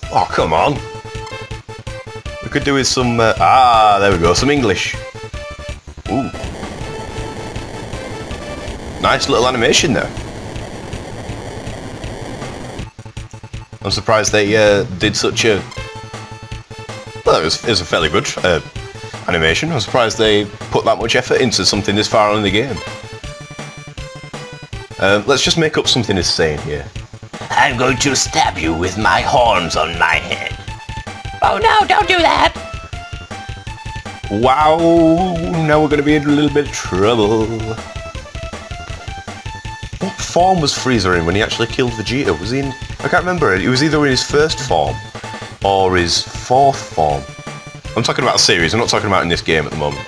Oh, come on. We could do with some... there we go, some English. Ooh. Nice little animation there. I'm surprised they did such a... Well, it was a fairly good animation. I'm surprised they put that much effort into something this far on in the game. Let's just make up something as Saiyan here. I'm going to stab you with my horns on my head. Oh no, don't do that! Wow, now we're going to be in a little bit of trouble. What form was Frieza in when he actually killed Vegeta? Was he in... I can't remember. It was either in his first form or his fourth form. I'm talking about a series, I'm not talking about in this game at the moment.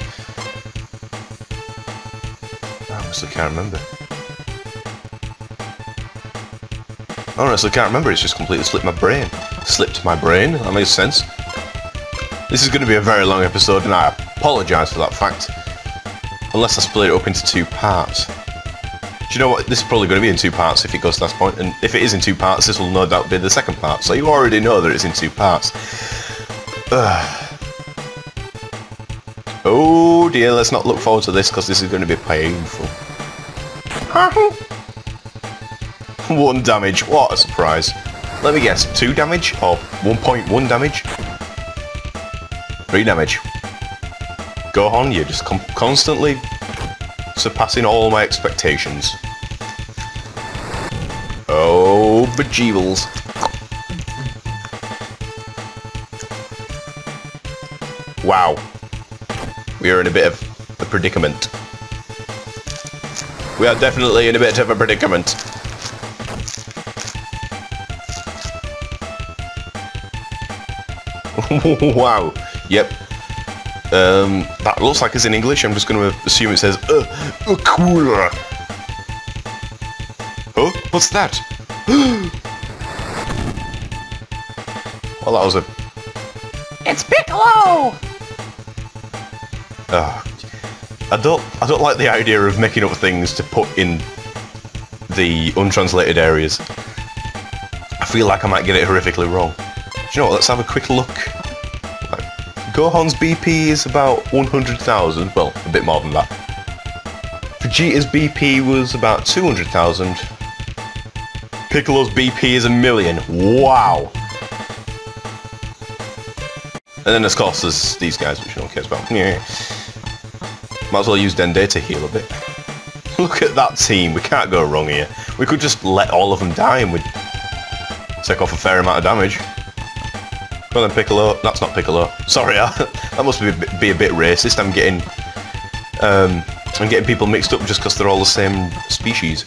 I honestly can't remember. I honestly can't remember, it's just completely slipped my brain. Slipped my brain, that makes sense. This is going to be a very long episode and I apologise for that fact. Unless I split it up into 2 parts. Do you know what, this is probably going to be in 2 parts if it goes to that point, and if it is in 2 parts this will no doubt be the second part, so you already know that it's in 2 parts. Oh dear, let's not look forward to this because this is going to be painful. 1 damage, what a surprise. Let me guess, 2 damage or 1.1 damage? 3 damage. Gohan, you're just constantly surpassing all my expectations. Oh, bejeebels. Wow. We are in a bit of a predicament. We are definitely in a bit of a predicament. Wow. Yep. That looks like it's in English. I'm just going to assume it says cooler. Oh, what's that? Well, that was a... It's Piccolo! I don't like the idea of making up things to put in the untranslated areas. I feel like I might get it horrifically wrong. Do you know what? Let's have a quick look. Gohan's BP is about 100,000. Well, a bit more than that. Vegeta's BP was about 200,000. Piccolo's BP is 1,000,000. Wow. And then of course there's these guys which no one cares about. Yeah. Might as well use Dende to heal a bit. Look at that team, we can't go wrong here. We could just let all of them die and we'd take off a fair amount of damage. Well then Piccolo, that's not Piccolo. Sorry, that must be a bit racist. I'm getting people mixed up just because they're all the same species.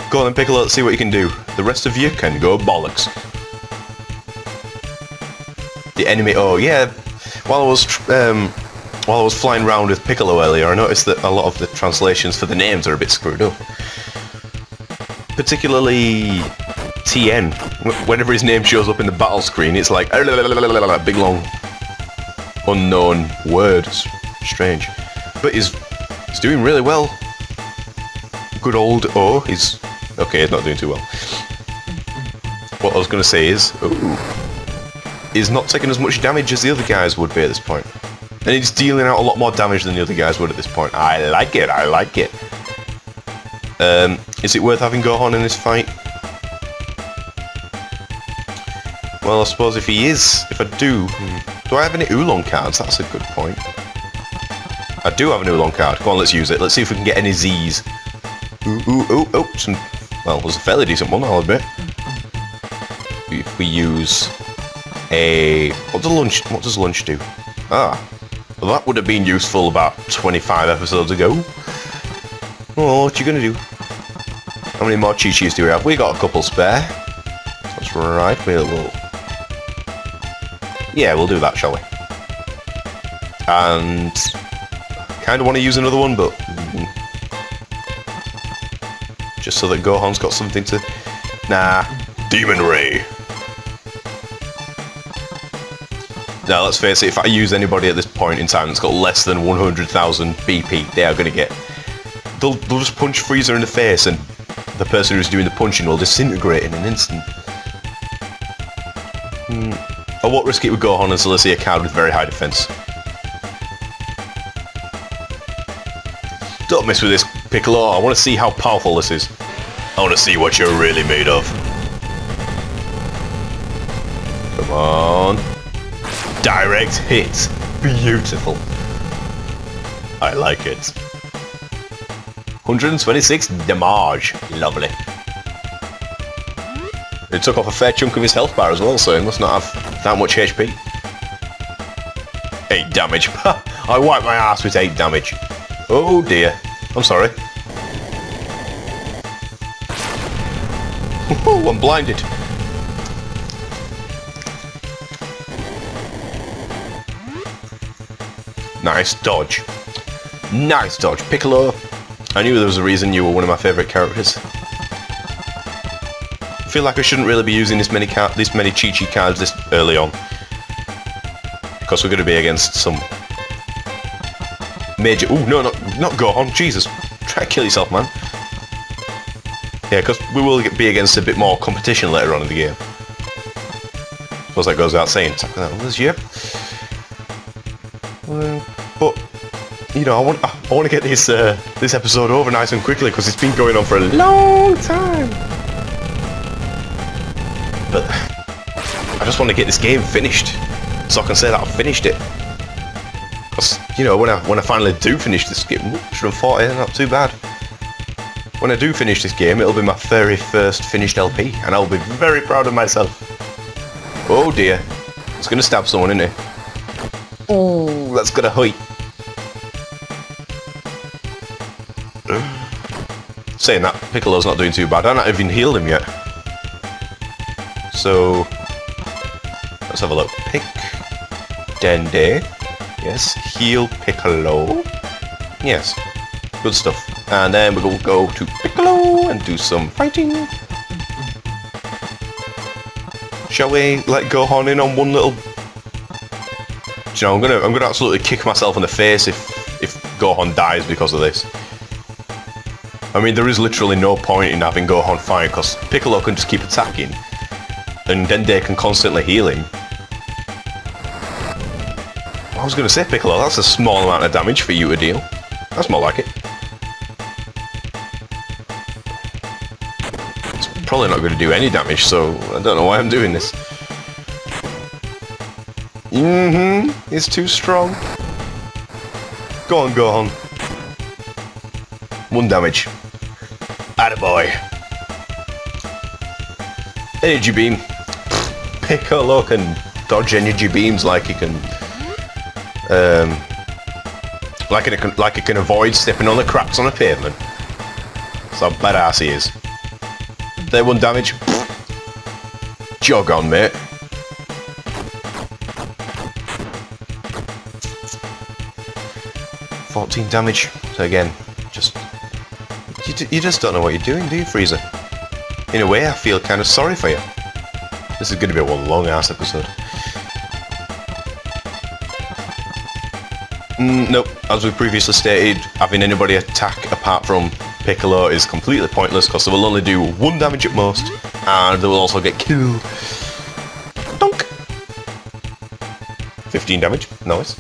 Go on then Piccolo, let's see what you can do. The rest of you can go bollocks. The enemy, oh yeah, while I was flying around with Piccolo earlier, I noticed that a lot of the translations for the names are a bit screwed up. Particularly TN. Whenever his name shows up in the battle screen, it's like a big long unknown word. It's strange. But he's doing really well. Good old O, he's... Okay, he's not doing too well. What I was going to say is... He's not taking as much damage as the other guys would be at this point. And he's dealing out a lot more damage than the other guys would at this point. I like it, I like it. Is it worth having Gohan in this fight? Well, I suppose if he is, if I do... Do I have any Oolong cards? That's a good point. I do have an Oolong card. Go on, let's use it. Let's see if we can get any Z's. Well, it was a fairly decent one, I'll admit. If we use a... What does lunch do? Ah. Well, that would have been useful about 25 episodes ago. Oh, what you gonna do? How many more Chi-Chis do we have? We got a couple spare. That's right, we'll... Yeah, we'll do that, shall we? And... Kinda want to use another one, but... Just so that Gohan's got something to... Nah. Demon Ray. Now, let's face it, if I use anybody at this point in time that's got less than 100,000 BP, they are going to get... They'll just punch Frieza in the face, and the person who's doing the punching will disintegrate in an instant. I won't risk it with Gohan until I see a card with very high defense. Don't mess with this, Piccolo. I want to see how powerful this is. I want to see what you're really made of. Come on. Direct hit. Beautiful. I like it. 126 damage. Lovely. It took off a fair chunk of his health bar as well, so he must not have that much HP. 8 damage. I wiped my ass with 8 damage. Oh dear. I'm sorry. I'm blinded. Nice dodge. Nice dodge, Piccolo. I knew there was a reason you were one of my favourite characters. I feel like I shouldn't really be using this many Chi-Chi cards this early on. Because we're going to be against some major... Ooh, no, not Gohan. Jesus. Try to kill yourself, man. Yeah, because we will be against a bit more competition later on in the game. I suppose that goes without saying. Attack that was, yeah. But, you know, I want to get this this episode over nice and quickly because it's been going on for a long time. But I just want to get this game finished, so I can say that I've finished it. Because, you know, when I finally do finish this game, 140, not too bad. When I do finish this game, it'll be my very first finished LP, and I'll be very proud of myself. Oh dear, it's gonna stab someone, isn't it? Ooh, that's gonna hurt. Saying that, Piccolo's not doing too bad. I've not even healed him yet. So, let's have a look. Pick Dende. Yes, heal Piccolo. Yes, good stuff. And then we will go to Piccolo and do some fighting. Shall we let Gohan in on one little... You know, I'm gonna absolutely kick myself in the face if Gohan dies because of this. I mean, there is literally no point in having Gohan fight because Piccolo can just keep attacking, and Dende can constantly heal him. I was going to say, Piccolo, that's a small amount of damage for you to deal. That's more like it. It's probably not going to do any damage, so I don't know why I'm doing this. It's too strong. Go on, Gohan. 1 damage. Attaboy. Energy beam. Piccolo can dodge energy beams like he can, like it can avoid stepping on the cracks on a pavement. That's how badass he is. There, 1 damage. Jog on, mate. $14 damage. So again, you just don't know what you're doing, do you, Frieza? In a way, I feel kind of sorry for you. This is going to be a long-ass episode. Nope. As we previously stated, having anybody attack apart from Piccolo is completely pointless because they will only do 1 damage at most, and they will also get killed. Donk! 15 damage. Nice.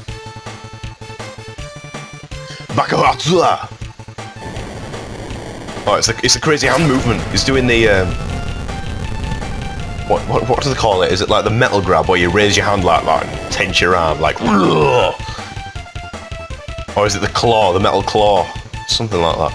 Bakaratsuha! Oh, it's a crazy hand movement. He's doing the what do they call it? Is it like the metal grab where you raise your hand like that and tense your arm like? Or is it the claw, the metal claw, something like that?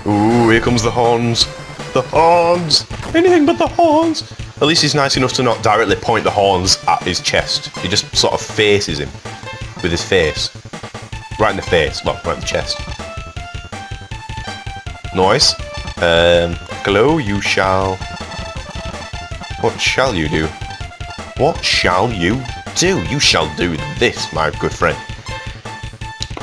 Ooh, here comes the horns. The horns! Anything but the horns! At least he's nice enough to not directly point the horns at his chest. He just sort of faces him with his face. Right in the face, well, right in the chest. Nice. Piccolo, you shall... What shall you do? What shall you do? You shall do this, my good friend.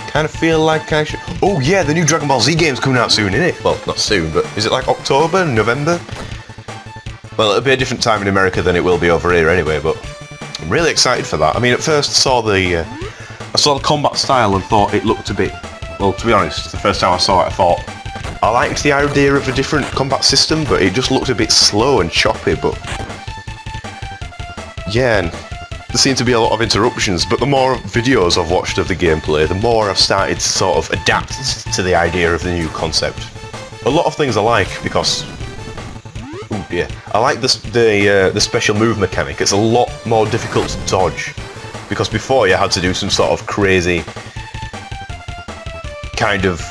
Kind of feel like I should... Oh yeah, the new Dragon Ball Z game's coming out soon, isn't it? Well, not soon, but is it like October, November? Well, it'll be a different time in America than it will be over here anyway, but I'm really excited for that. I mean, at first I saw the combat style and thought it looked a bit... Well, to be honest, the first time I saw it, I thought I liked the idea of a different combat system, but it just looked a bit slow and choppy, but... Yeah, and there seem to be a lot of interruptions, but the more videos I've watched of the gameplay, the more I've started to sort of adapt to the idea of the new concept. A lot of things I like, because... Oh dear. I like the special move mechanic. It's a lot more difficult to dodge, because before you had to do some sort of crazy kind of...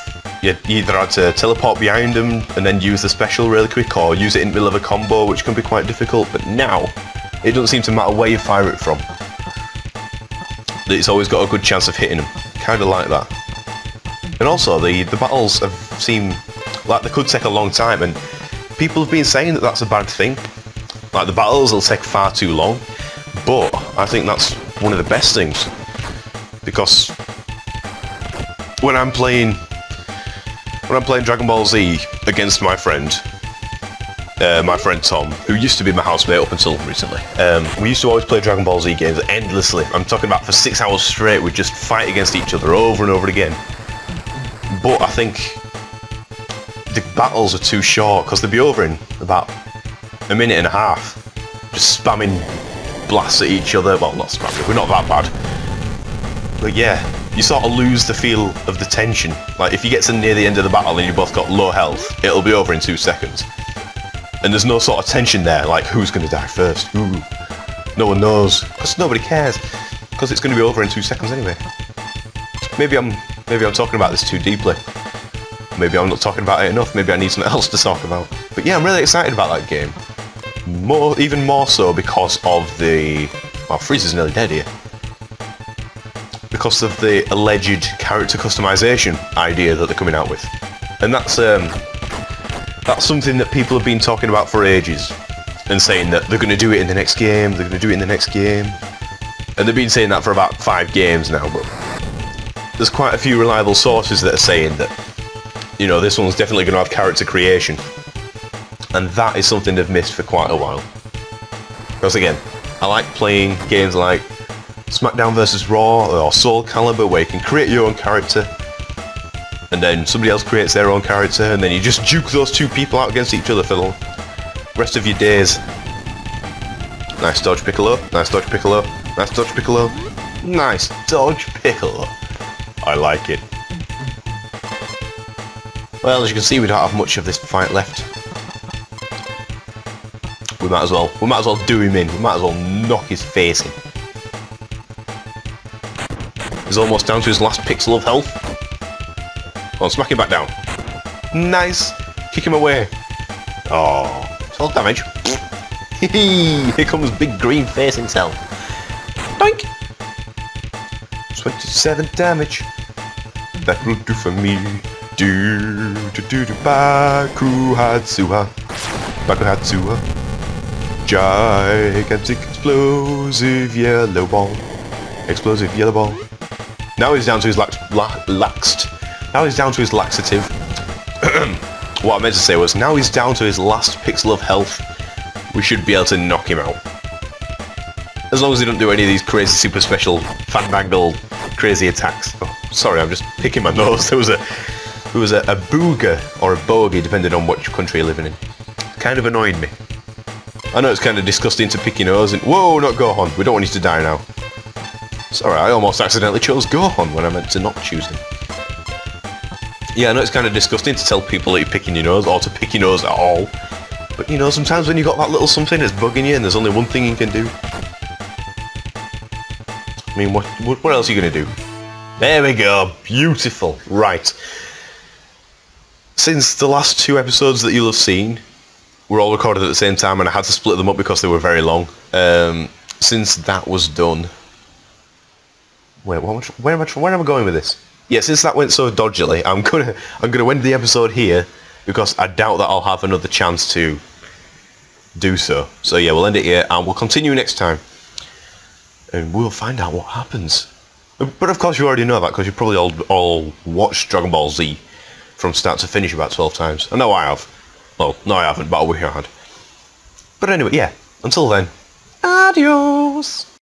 You either had to teleport behind them and then use the special really quick, or use it in the middle of a combo, which can be quite difficult, but now it doesn't seem to matter where you fire it from. It's always got a good chance of hitting them. Kind of like that. And also, the battles have seemed like they could take a long time, and people have been saying that that's a bad thing. Like, the battles will take far too long, but I think that's one of the best things. Because when I'm playing Dragon Ball Z against my friend Tom, who used to be my housemate up until recently, we used to always play Dragon Ball Z games endlessly. I'm talking about for 6 hours straight. We'd just fight against each other over and over again. But I think the battles are too short, because they'd be over in about a minute and a half, just spamming blasts at each other. Well, not spamming, we're not that bad. But yeah, you sort of lose the feel of the tension. Like, if you get to near the end of the battle and you both got low health, it'll be over in 2 seconds. And there's no sort of tension there, like who's going to die first. Ooh. No one knows, because nobody cares, because it's going to be over in 2 seconds anyway. Maybe I'm talking about this too deeply. Maybe I'm not talking about it enough. Maybe I need something else to talk about. But yeah, I'm really excited about that game. Even more so because of the... Well, Frieza's nearly dead here. Because of the alleged character customization idea that they're coming out with. And that's something that people have been talking about for ages. And saying that they're going to do it in the next game, they're going to do it in the next game. And they've been saying that for about 5 games now, but... There's quite a few reliable sources that are saying that, you know, this one's definitely going to have character creation. And that is something they've missed for quite a while. Because again, I like playing games like SmackDown vs Raw or Soul Calibur, where you can create your own character, and then somebody else creates their own character, and then you just juke those 2 people out against each other for the rest of your days. Nice dodge, Piccolo. Nice dodge, Piccolo. Nice dodge, Piccolo. Nice dodge, Piccolo. I like it. Well, as you can see, we don't have much of this fight left. We might as well do him in. We might as well knock his face in. He's almost down to his last pixel of health. Go on, smack him back down. Nice. Kick him away. Oh, it's all damage. Here comes big green face himself. Doink. 27 damage. That will do for me. Baku Hatsuha. Gigantic explosive yellow ball. Explosive yellow ball. Now he's down to his Now he's down to his laxative. What I meant to say was, now he's down to his last pixel of health. We should be able to knock him out. As long as he doesn't do any of these crazy super special fandangled crazy attacks. Oh, sorry, I'm just picking my nose. There was a booger or a bogey, depending on which country you're living in. Kind of annoyed me. I know it's kind of disgusting to pick your nose and... Whoa, not Gohan. We don't want you to die now. Sorry, I almost accidentally chose Gohan when I meant to not choose him. Yeah, I know it's kind of disgusting to tell people that you're picking your nose, or to pick your nose at all. But, you know, sometimes when you've got that little something that's bugging you and there's only one thing you can do. I mean, what else are you going to do? There we go. Beautiful. Right. Since the last 2 episodes that you'll have seen were all recorded at the same time, and I had to split them up because they were very long. Since that was done... Wait, where am I going with this? Yeah, since that went so dodgily, I'm gonna end the episode here, because I doubt that I'll have another chance to do so. So yeah, we'll end it here, and we'll continue next time. And we'll find out what happens. But of course you already know that, because you probably all watched Dragon Ball Z from start to finish about 12 times. I know I have. Well, no I haven't, but I wish I had. But anyway, yeah, until then, adios!